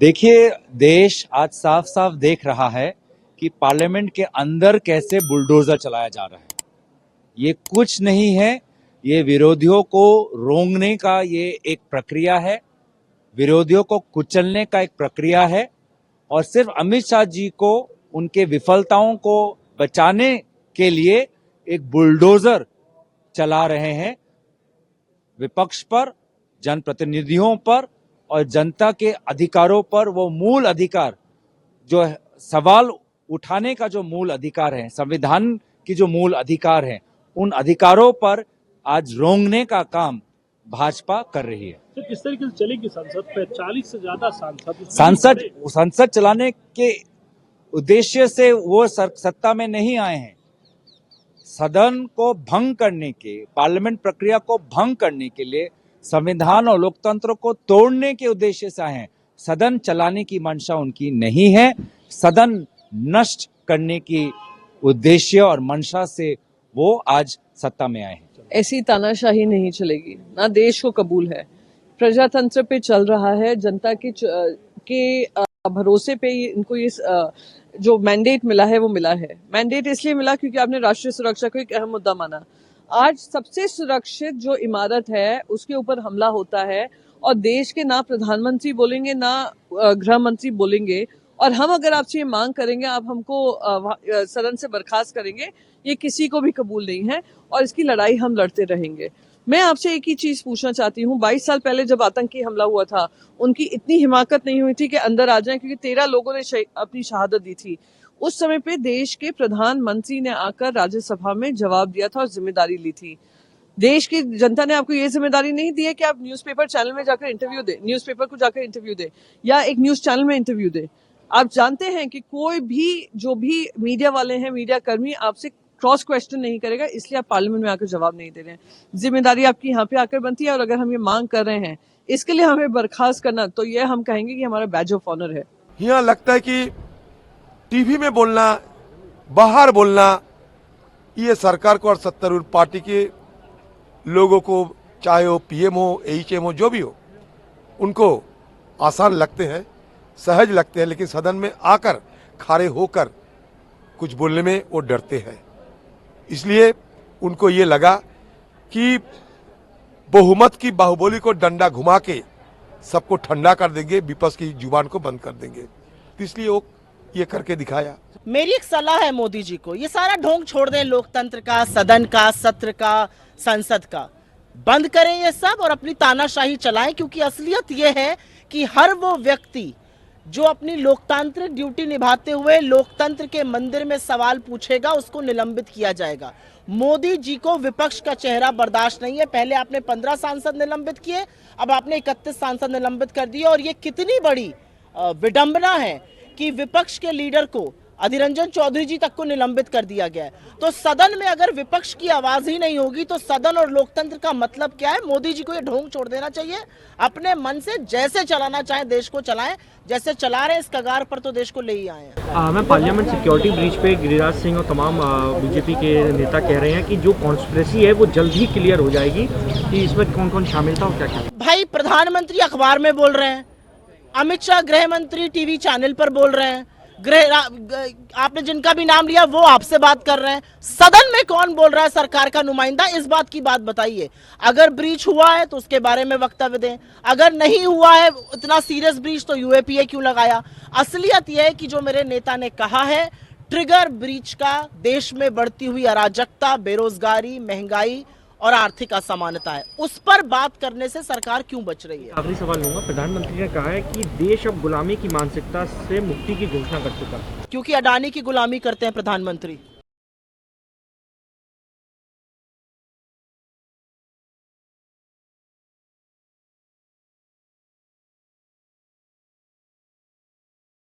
देखिए, देश आज साफ साफ देख रहा है कि पार्लियामेंट के अंदर कैसे बुलडोजर चलाया जा रहा है। ये कुछ नहीं है, ये विरोधियों को रोंगने का ये एक प्रक्रिया है, विरोधियों को कुचलने का एक प्रक्रिया है और सिर्फ अमित शाह जी को उनके विफलताओं को बचाने के लिए एक बुलडोजर चला रहे हैं विपक्ष पर, जनप्रतिनिधियों पर और जनता के अधिकारों पर। वो मूल अधिकार जो सवाल उठाने का जो मूल अधिकार है, संविधान की जो मूल अधिकार है, उन अधिकारों पर आज रोंगने का काम भाजपा कर रही है। तो किस तरीके से चलेगी संसद पे? 40 से ज्यादा संसद चलाने के उद्देश्य से वो सत्ता में नहीं आए हैं। सदन को भंग करने के, पार्लियामेंट प्रक्रिया को भंग करने के लिए, संविधान और लोकतंत्र को तोड़ने के उद्देश्य से आए हैं। सदन चलाने की मंशा उनकी नहीं है। सदन नष्ट करने की उद्देश्य और मंशा से वो आज सत्ता में आए हैं। ऐसी तानाशाही नहीं चलेगी, ना देश को कबूल है। प्रजातंत्र पे चल रहा है, जनता के भरोसे पे इनको ये जो मैंडेट मिला है वो मिला है। मैंडेट इसलिए मिला क्योंकि आपने राष्ट्रीय सुरक्षा को एक अहम मुद्दा माना। आज सबसे सुरक्षित जो इमारत है उसके ऊपर हमला होता है और देश के ना प्रधानमंत्री बोलेंगे ना गृह मंत्री बोलेंगे, और हम अगर आपसे ये मांग करेंगे आप हमको सदन से बर्खास्त करेंगे, ये किसी को भी कबूल नहीं है और इसकी लड़ाई हम लड़ते रहेंगे। मैं आपसे एक ही चीज पूछना चाहती हूँ, 22 साल पहले जब आतंकी हमला हुआ था, उनकी इतनी हिमाकत नहीं हुई थी कि अंदर आ जाएं, क्योंकि 13 लोगों ने अपनी शहादत दी थी। उस समय पे देश के प्रधानमंत्री ने आकर राज्यसभा में जवाब दिया था और जिम्मेदारी ली थी। देश की जनता ने आपको ये जिम्मेदारी नहीं दी है कि आप न्यूज़पेपर चैनल में जाकर इंटरव्यू दे, न्यूज़पेपर को जाकर इंटरव्यू दे या एक न्यूज चैनल में इंटरव्यू दे। आप जानते हैं कि कोई भी जो भी मीडिया वाले हैं, मीडिया कर्मी आपसे क्रॉस क्वेश्चन नहीं करेगा, इसलिए आप पार्लियामेंट में आकर जवाब नहीं दे रहे हैं। जिम्मेदारी आपकी यहाँ पे आकर बनती है और अगर हम ये मांग कर रहे हैं इसके लिए हमें बर्खास्त करना, तो ये हम कहेंगे कि हमारा बैज ऑफ ऑनर है। यहाँ लगता है कि टीवी में बोलना, बाहर बोलना, ये सरकार को और सत्तारूढ़ पार्टी के लोगों को, चाहे वो पीएम हो, एचएम हो, जो भी हो, उनको आसान लगते हैं, सहज लगते हैं, लेकिन सदन में आकर खड़े होकर कुछ बोलने में वो डरते हैं। इसलिए उनको ये लगा कि बहुमत की बाहुबली को डंडा घुमा के सबको ठंडा कर देंगे, विपक्ष की जुबान को बंद कर देंगे, तो इसलिए वो ये करके दिखाया। मेरी एक सलाह है मोदी जी को, ये सारा ढोंग छोड़ दें, लोकतंत्र का, सदन का, सत्र का, संसद का, बंद करें ये सब और अपनी तानाशाही चलाएं। क्योंकि असलियत ये है कि हर वो व्यक्ति जो अपनी लोकतांत्रिक ड्यूटी निभाते हुए लोकतंत्र के मंदिर में सवाल पूछेगा, उसको निलंबित किया जाएगा। मोदी जी को विपक्ष का चेहरा बर्दाश्त नहीं है। पहले आपने 15 सांसद निलंबित किए, अब आपने 31 सांसद निलंबित कर दिए और ये कितनी बड़ी विडंबना है कि विपक्ष के लीडर को, अधीर रंजन चौधरी जी तक को निलंबित कर दिया गया है। तो सदन में अगर विपक्ष की आवाज ही नहीं होगी तो सदन और लोकतंत्र का मतलब क्या है? मोदी जी को ये ढोंग छोड़ देना चाहिए, अपने मन से जैसे चलाना चाहे देश को चलाएं, जैसे चला रहे इस कगार पर तो देश को ले ही आए हैं। मैं पार्लियामेंट सिक्योरिटी ब्रीच पे गिरिराज सिंह और तमाम बीजेपी के नेता कह रहे हैं कि जो कॉन्स्पिरेसी है वो जल्द ही क्लियर हो जाएगी, कि इसमें कौन कौन शामिल था और क्या क्या। भाई, प्रधानमंत्री अखबार में बोल रहे हैं, अमित शाह गृह मंत्री टीवी चैनल पर बोल रहे हैं, आपने जिनका भी नाम लिया वो आपसे बात कर रहे हैं। सदन में कौन बोल रहा है सरकार का नुमाइंदा? इस बात की बात बताइए। अगर ब्रीच हुआ है तो उसके बारे में वक्तव्य दें, अगर नहीं हुआ है इतना सीरियस ब्रीच तो यूएपीए क्यों लगाया? असलियत यह है कि जो मेरे नेता ने कहा है, ट्रिगर ब्रीच का देश में बढ़ती हुई अराजकता, बेरोजगारी, महंगाई और आर्थिक असमानता है, उस पर बात करने से सरकार क्यों बच रही है? आखिरी सवाल लूंगा। प्रधानमंत्री ने कहा है कि देश अब गुलामी की मानसिकता से मुक्ति की घोषणा कर चुका है। क्योंकि अडानी की गुलामी करते हैं प्रधानमंत्री।